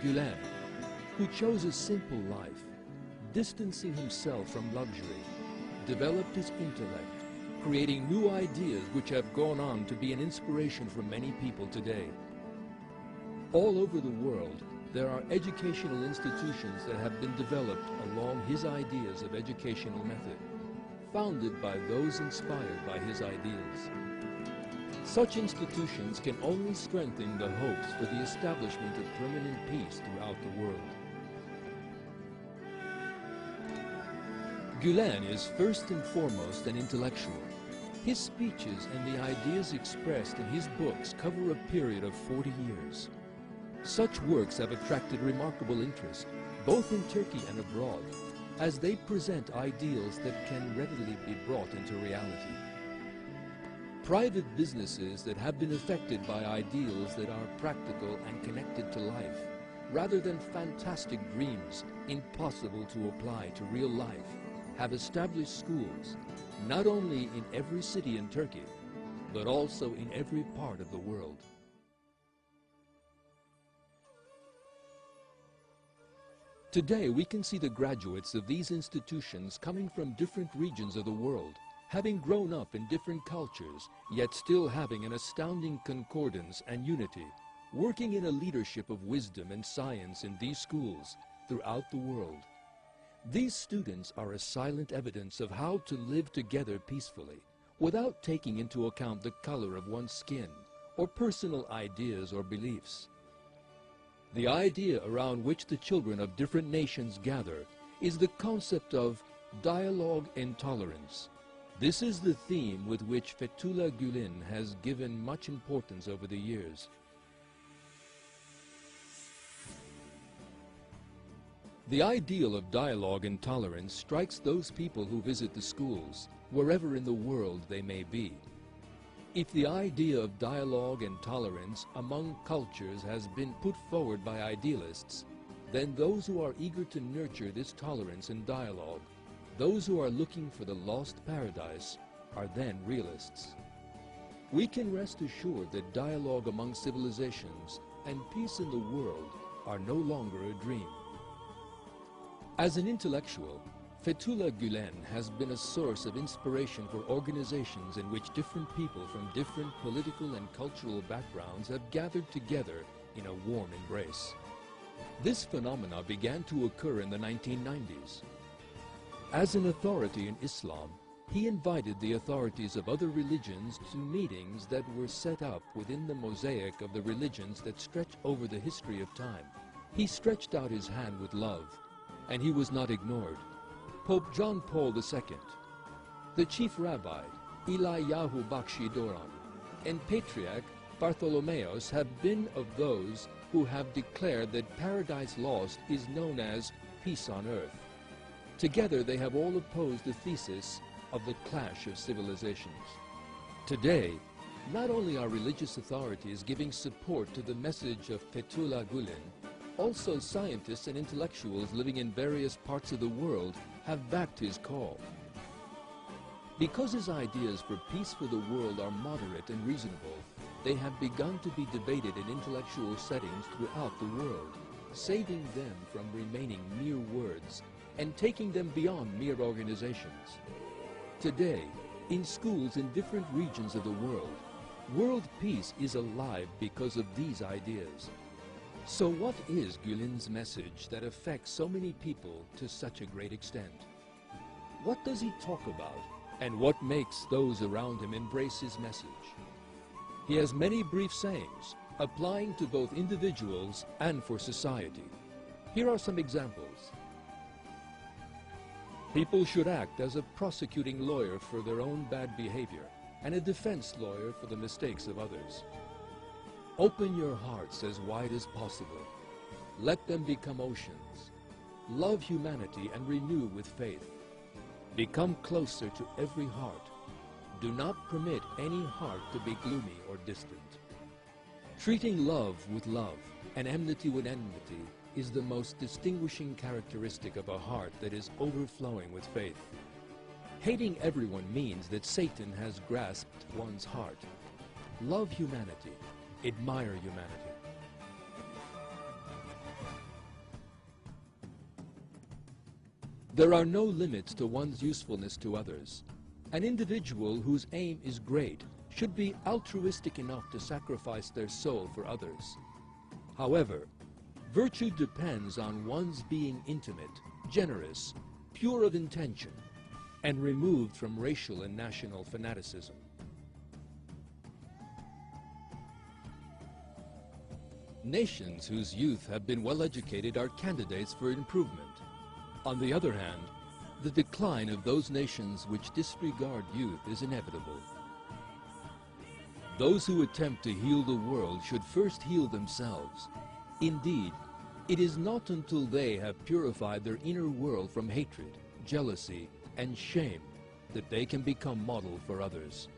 Gulen, who chose a simple life, distancing himself from luxury, developed his intellect, creating new ideas which have gone on to be an inspiration for many people today. All over the world, there are educational institutions that have been developed along his ideas of educational method, founded by those inspired by his ideals. Such institutions can only strengthen the hopes for the establishment of permanent peace throughout the world. Gulen is first and foremost an intellectual. His speeches and the ideas expressed in his books cover a period of 40 years. Such works have attracted remarkable interest, both in Turkey and abroad, as they present ideals that can readily be brought into reality. Private businesses that have been affected by ideals that are practical and connected to life, rather than fantastic dreams impossible to apply to real life, have established schools, not only in every city in Turkey, but also in every part of the world. Today, we can see the graduates of these institutions coming from different regions of the world, having grown up in different cultures, yet still having an astounding concordance and unity, working in a leadership of wisdom and science in these schools throughout the world. These students are a silent evidence of how to live together peacefully, without taking into account the color of one's skin, or personal ideas or beliefs. The idea around which the children of different nations gather is the concept of dialogue and tolerance. This is the theme with which Fethullah Gulen has given much importance over the years. The ideal of dialogue and tolerance strikes those people who visit the schools, wherever in the world they may be. If the idea of dialogue and tolerance among cultures has been put forward by idealists, then those who are eager to nurture this tolerance and dialogue, those who are looking for the lost paradise, are then realists. We can rest assured that dialogue among civilizations and peace in the world are no longer a dream. As an intellectual, Fethullah Gulen has been a source of inspiration for organizations in which different people from different political and cultural backgrounds have gathered together in a warm embrace. This phenomena began to occur in the 1990s. As an authority in Islam, he invited the authorities of other religions to meetings that were set up within the mosaic of the religions that stretch over the history of time. He stretched out his hand with love, and he was not ignored. Pope John Paul II, the Chief Rabbi, Eliyahu Bakshi Doron, and Patriarch Bartholomeos have been of those who have declared that Paradise Lost is known as peace on earth. Together they have all opposed the thesis of the clash of civilizations. Today, not only are religious authorities giving support to the message of Fethullah Gulen, also scientists and intellectuals living in various parts of the world have backed his call. Because his ideas for peace for the world are moderate and reasonable, they have begun to be debated in intellectual settings throughout the world, saving them from remaining mere words and taking them beyond mere organizations. Today, in schools in different regions of the world peace is alive because of these ideas. So what is Gulen's message that affects so many people to such a great extent? What does he talk about, and what makes those around him embrace his message? He has many brief sayings, applying to both individuals and for society. Here are some examples. People should act as a prosecuting lawyer for their own bad behavior, and a defense lawyer for the mistakes of others. Open your hearts as wide as possible. Let them become oceans. Love humanity and renew with faith. Become closer to every heart. Do not permit any heart to be gloomy or distant. Treating love with love and enmity with enmity is the most distinguishing characteristic of a heart that is overflowing with faith. Hating everyone means that Satan has grasped one's heart. Love humanity. Admire humanity. There are no limits to one's usefulness to others. An individual whose aim is great should be altruistic enough to sacrifice their soul for others. However, virtue depends on one's being intimate, generous, pure of intention, and removed from racial and national fanaticism. Nations whose youth have been well educated are candidates for improvement. On the other hand, the decline of those nations which disregard youth is inevitable. Those who attempt to heal the world should first heal themselves. Indeed, it is not until they have purified their inner world from hatred, jealousy, and shame that they can become model for others.